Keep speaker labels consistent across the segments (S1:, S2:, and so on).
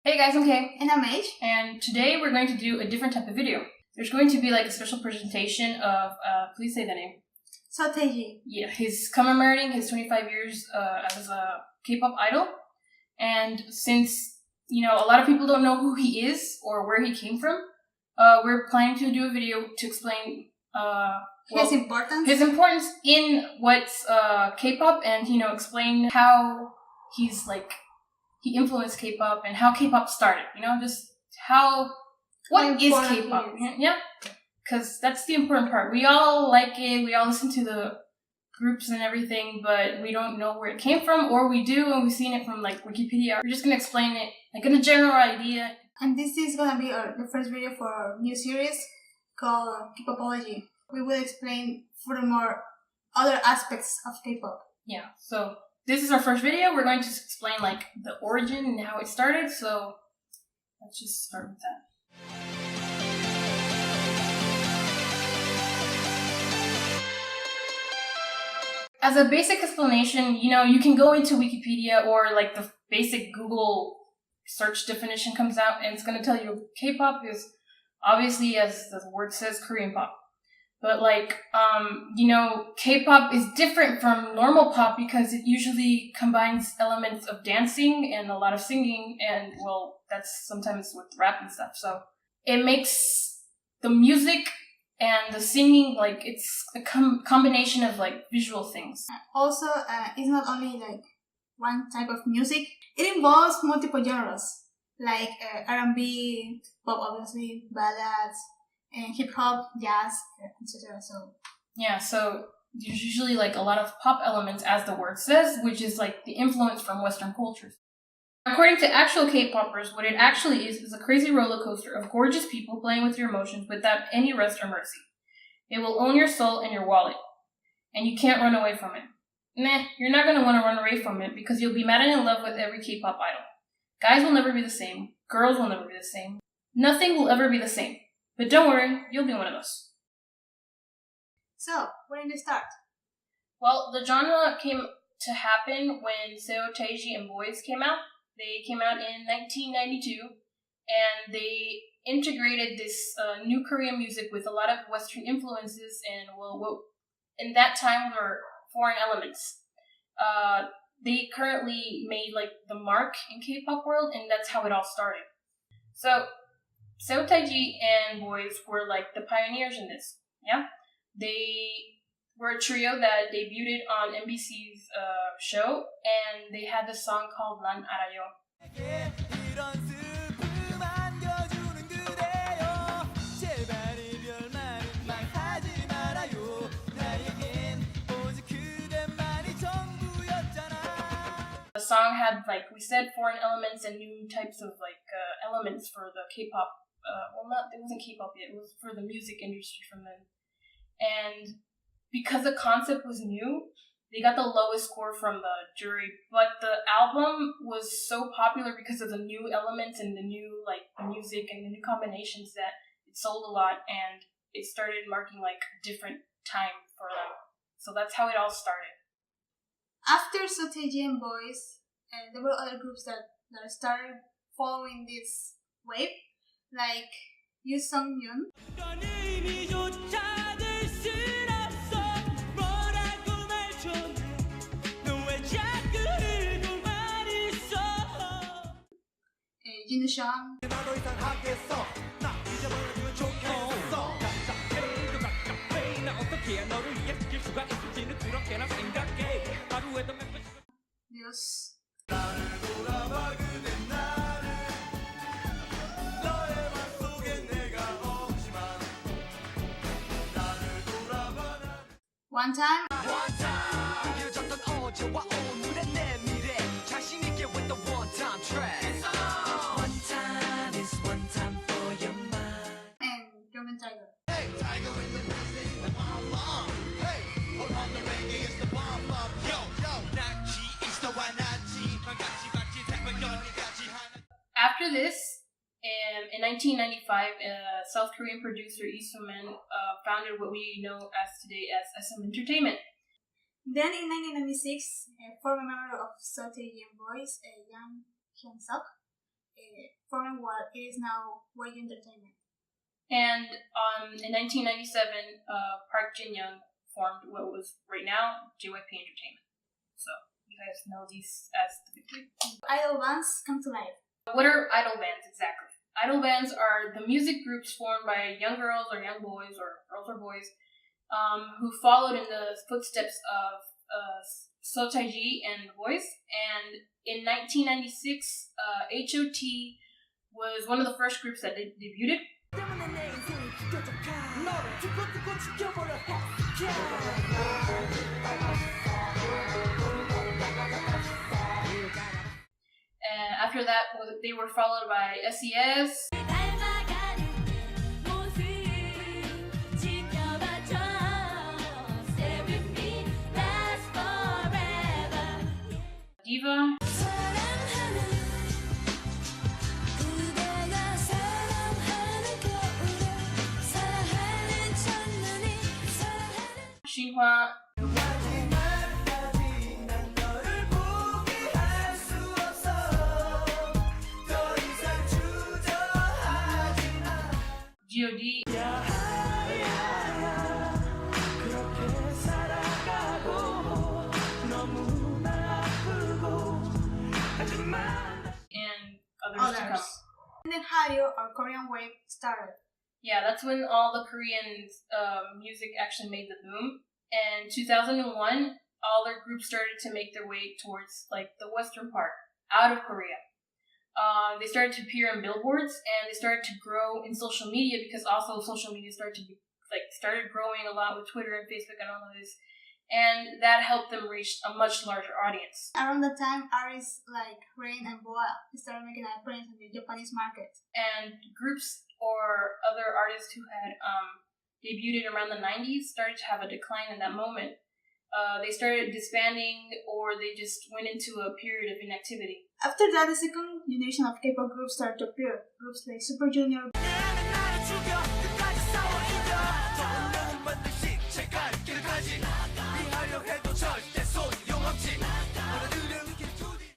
S1: Hey guys, I'm Kay.
S2: And I'm H.
S1: And today we're going to do a different type of video. There's going to be like a special presentation of, please say the name.
S2: Seo Taiji.
S1: Yeah, he's commemorating his 25 years as a K-pop idol. And since, a lot of people don't know who he is or where he came from, we're planning to do a video to explain
S2: His importance
S1: in what's K-pop and, explain how he's he influenced K-pop and how K-pop started, just what is K-pop? Yeah, because that's the important part. We all like it, we all listen to the groups and everything, but we don't know where it came from, or we do and we've seen it from Wikipedia. We're just going to explain it in a general idea.
S2: And this is going to be the first video for our new series called Kpopology. We will explain furthermore other aspects of K-pop.
S1: Yeah, so this is our first video. We're going to explain the origin and how it started. So let's just start with that. As a basic explanation, you can go into Wikipedia or the basic Google search definition comes out and it's going to tell you K-pop is obviously, as the word says, Korean pop. But K-pop is different from normal pop because it usually combines elements of dancing and a lot of singing, and that's sometimes with rap and stuff. So it makes the music and the singing it's a combination of visual things.
S2: Also, it's not only one type of music. It involves multiple genres like R&B, pop, obviously, ballads, and hip hop, jazz, etc.
S1: So there's usually a lot of pop elements, as the word says, which is the influence from Western cultures. According to actual K-popers, what it actually is a crazy roller coaster of gorgeous people playing with your emotions without any rest or mercy. It will own your soul and your wallet, and you can't run away from it. You're not going to want to run away from it because you'll be mad and in love with every K-pop idol. Guys will never be the same. Girls will never be the same. Nothing will ever be the same. But don't worry, you'll be one of us.
S2: So, when did it start?
S1: Well, the genre came to happen when Seo Taiji and Boys came out. They came out in 1992, and they integrated this new Korean music with a lot of Western influences and, what in that time were foreign elements. They currently made the mark in K-pop world, and that's how it all started. So Seo Taiji and Boys were the pioneers in this. Yeah, they were a trio that debuted on NBC's show, and they had this song called 난 알아요. The song had, we said, foreign elements and new types of elements for the K-pop. It wasn't K-pop yet. It was for the music industry from then. And because the concept was new, they got the lowest score from the jury. But the album was so popular because of the new elements and the new the music and the new combinations that it sold a lot, and it started marking a different time for them. So that's how it all started.
S2: After Seo Taiji and Boys, there were other groups that started following this wave, like Yoo Sung-yoon. Jin Sean. Dios. One time.
S1: After this, in 1995, South Korean producer Lee Soo-man founded what we know as today as SM Entertainment.
S2: Then in 1996, a former member of Seo Taiji and Boys, Yang Hyun-suk, forming what it is now YG Entertainment.
S1: And in 1997, Park Jin-young formed what was right now JYP Entertainment. So you guys know these as the big three.
S2: Idol bands come to life.
S1: What are idol bands exactly? Idol bands are the music groups formed by young girls or young boys or girls or boys who followed in the footsteps of Seo Taiji and the boys. And in 1996, HOT was one of the first groups that debuted. And after that, they were followed by SES, Diva, Shinhwa, G.O.D, and others to come.
S2: And then Hallyu, or Korean wave, started.
S1: Yeah, that's when all the Korean music actually made the boom. And 2001, all their groups started to make their way towards like the western part, out of Korea. They started to appear in billboards, and they started to grow in social media because also social media started growing a lot with Twitter and Facebook and all of this, and that helped them reach a much larger audience.
S2: Around that time, artists like Rain and Boa started making an appearance in the Japanese market.
S1: And groups or other artists who had debuted around the 90s started to have a decline in that moment. They started disbanding, or they just went into a period of inactivity.
S2: After that, the second generation of K-pop groups started to appear. Groups like Super Junior,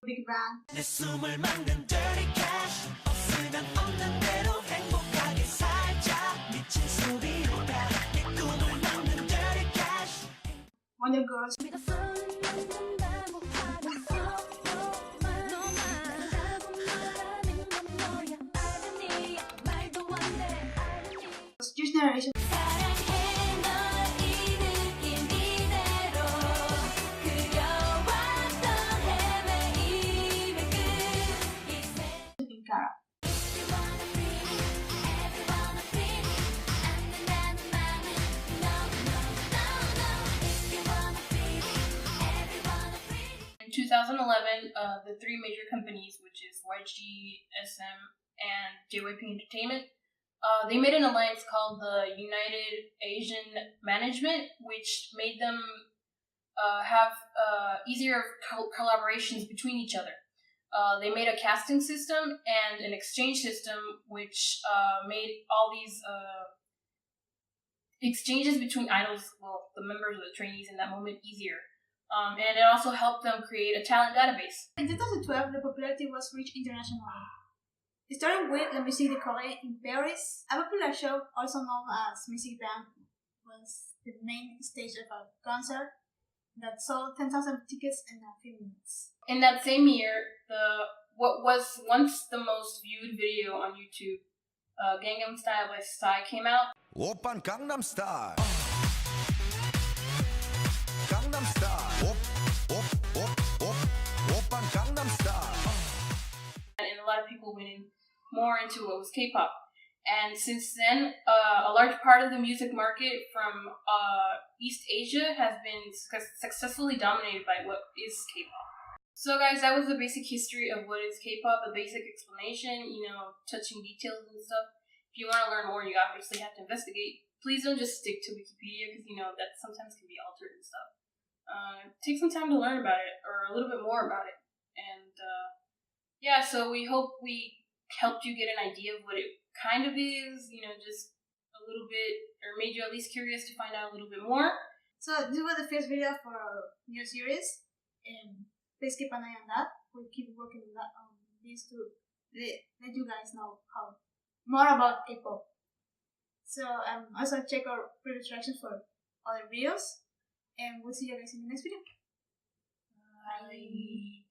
S2: Big Bang, Wonder Girls, Juice Generation, and Kara.
S1: In 2011, the three major companies, which is YG, SM, and JYP Entertainment, they made an alliance called the United Asian Management, which made them have easier collaborations between each other. They made a casting system and an exchange system, which made all these exchanges between idols, well, the members or the trainees in that moment, easier. And it also helped them create a talent database.
S2: In 2012, the popularity was reached internationally. It started with La Musique de Corée in Paris. A popular show, also known as Music Bank, was the main stage of a concert that sold 10,000 tickets in a few minutes.
S1: In that same year, what was once the most viewed video on YouTube, Gangnam Style by Psy, came out.
S3: 오빤 강남 스타일. 강남 스타일. 오빤 강남 스타일.
S1: And a lot of people went more into what was K-pop. And since then, a large part of the music market from East Asia has been successfully dominated by what is K-pop. So guys, that was the basic history of what is K-pop, a basic explanation, touching details and stuff. If you want to learn more, you obviously have to investigate. Please don't just stick to Wikipedia, because that sometimes can be altered and stuff. Take some time to learn about it, or a little bit more about it. And so we hope we helped you get an idea of what it kind of is, just a little bit, or made you at least curious to find out a little bit more.
S2: So this was the first video for our new series, and please keep an eye on that. We'll keep working on that, on these two let you guys know how more about K-pop. So also check our previous reactions for other videos, and we'll see you guys in the next video. Bye.